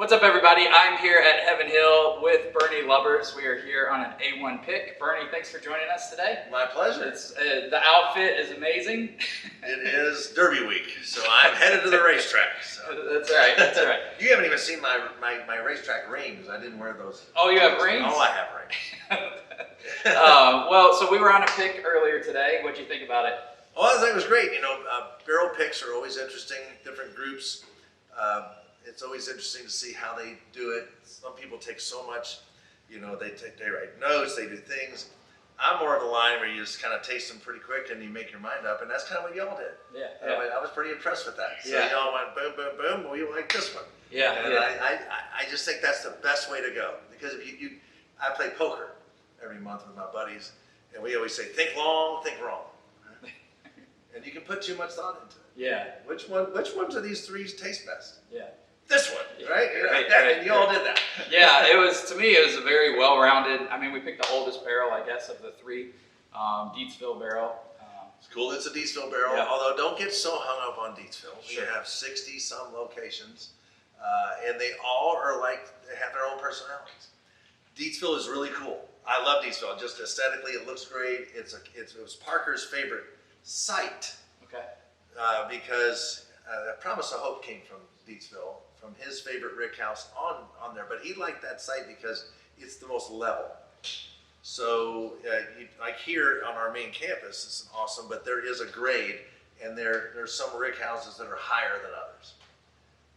What's up, everybody? I'm here at Effingham with Bernie Lubbers. We are here on an A1 pick. Bernie, thanks for joining us today. My pleasure. It's, the outfit is amazing. It is Derby week, so I'm headed to the racetrack. So. That's right, that's right. You haven't even seen my racetrack rings. I didn't wear those. Oh, you have rings? Oh, I have rings. Well, so we were on a pick earlier today. What'd you think about it? Well, I think it was great. You know, barrel picks are always interesting, different groups. It's always interesting to see how they do it. Some people take so much, you know, they write notes, they do things. I'm more of the line where you just kind of taste them pretty quick and you make your mind up, and that's kind of what y'all did. Yeah. I was pretty impressed with that. So yeah. y'all went boom, boom, boom. Well, you like this one. Yeah. And yeah. I just think that's the best way to go, because if I play poker every month with my buddies, and we always say, think long, think wrong. And you can put too much thought into it. Yeah. Which ones of these three taste best? Yeah. This one, right? Right, you all did that. Yeah, to me, it was a very well-rounded. I mean, we picked the oldest barrel, I guess, of the three, Deatsville barrel. It's cool. It's a Deatsville barrel. Yeah. Although don't get so hung up on Deatsville. Sure. We have 60 some locations, and they all are they have their own personalities. Deatsville is really cool. I love Deatsville. Just aesthetically, it looks great. It was Parker's favorite site. Okay. Because Promise of Hope came from Deatsville, from his favorite rick house on there, but he liked that site because it's the most level. So like here on our main campus, it's awesome, but there is a grade, and there's some rick houses that are higher than others.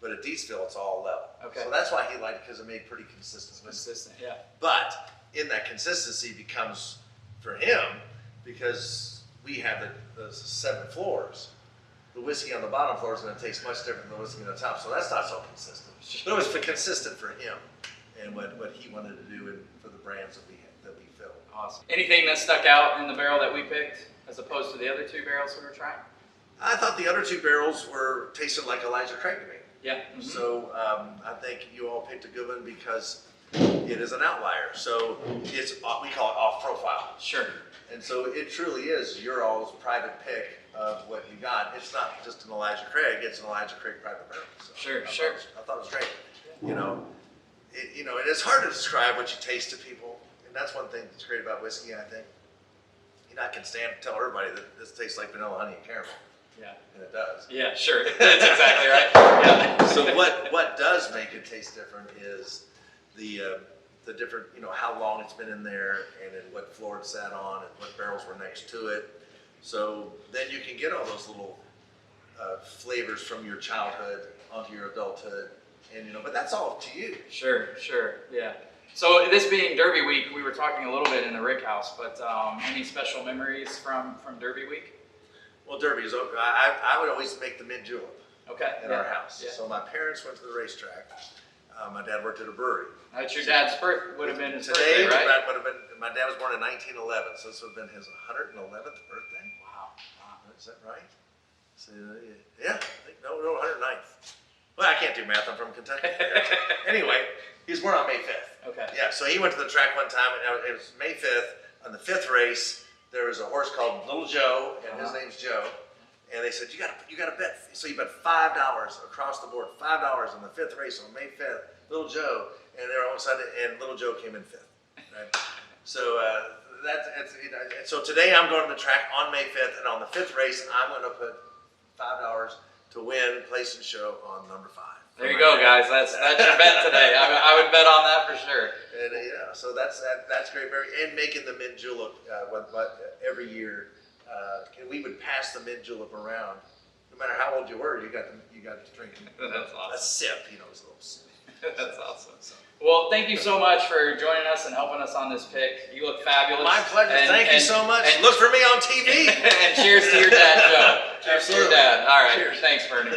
But at Deatsville, it's all level. Okay. So that's why he liked it, because it made pretty consistent. Consistent, yeah. But in that consistency becomes for him, because we have the 7 floors. The whiskey on the bottom floor is going to taste much different than the whiskey on the top, so that's not so consistent. But it was consistent for him and what he wanted to do, and for the brands that we fill. Awesome. Anything that stuck out in the barrel that we picked as opposed to the other two barrels we were trying? I thought the other two barrels tasted like Elijah Craig to me. Yeah. Mm-hmm. So I think you all picked a good one because it is an outlier. So we call it off profile. Sure. And so it truly is your all's private pick of what you got. It's not just an Elijah Craig, it's an Elijah Craig private barrel. So Sure. I thought it was great. You know, and it's hard to describe what you taste to people. And that's one thing that's great about whiskey, I think. You know, I can stand to tell everybody that this tastes like vanilla, honey, and caramel. Yeah. And it does. Yeah, sure. That's exactly right. Yeah. So what does make it taste different is the different, you know, how long it's been in there, and then what floor it sat on, and what barrels were next to it. So then you can get all those little flavors from your childhood onto your adulthood, and but that's all up to you. Sure, yeah. So this being Derby week, we were talking a little bit in the Rick House, but any special memories from Derby week? Well, Derby is okay. I would always make the mint julep. Okay. In our house. Yeah. So my parents went to the racetrack. My dad worked at a brewery. That's your dad's birthday, would have been his Today, birthday, right? would have been, my dad was born in 1911, so this would have been his 111th birthday. Wow. Is that right? So, yeah, I think, no, 109th. Well, I can't do math, I'm from Kentucky. Anyway, he was born on May 5th. Okay. Yeah, so he went to the track one time, and it was May 5th. On the 5th race, there was a horse called Little Joe, and his name's Joe. And they said, you gotta bet. So you bet $5 across the board, $5 on the 5th race on May 5th, Little Joe, and they're all excited, and Little Joe came in 5th. Right? So so today I'm going to the track on May 5th, and on the 5th race, I'm going to put $5 to win, place, and show on number 5. There you go, guys. That's your bet today. I would bet on that for sure. And so that's great. And making the mint julep every year. We would pass the mint julep around. No matter how old you were, you got to drink That's awesome. a sip. You know, it was a little sip. That's awesome. Well, thank you so much for joining us and helping us on this pick. You look fabulous. My pleasure. Thank you so much. And look for me on TV. And cheers to your dad, Joe. Cheers to your dad. All right. Cheers. Thanks, Bernie.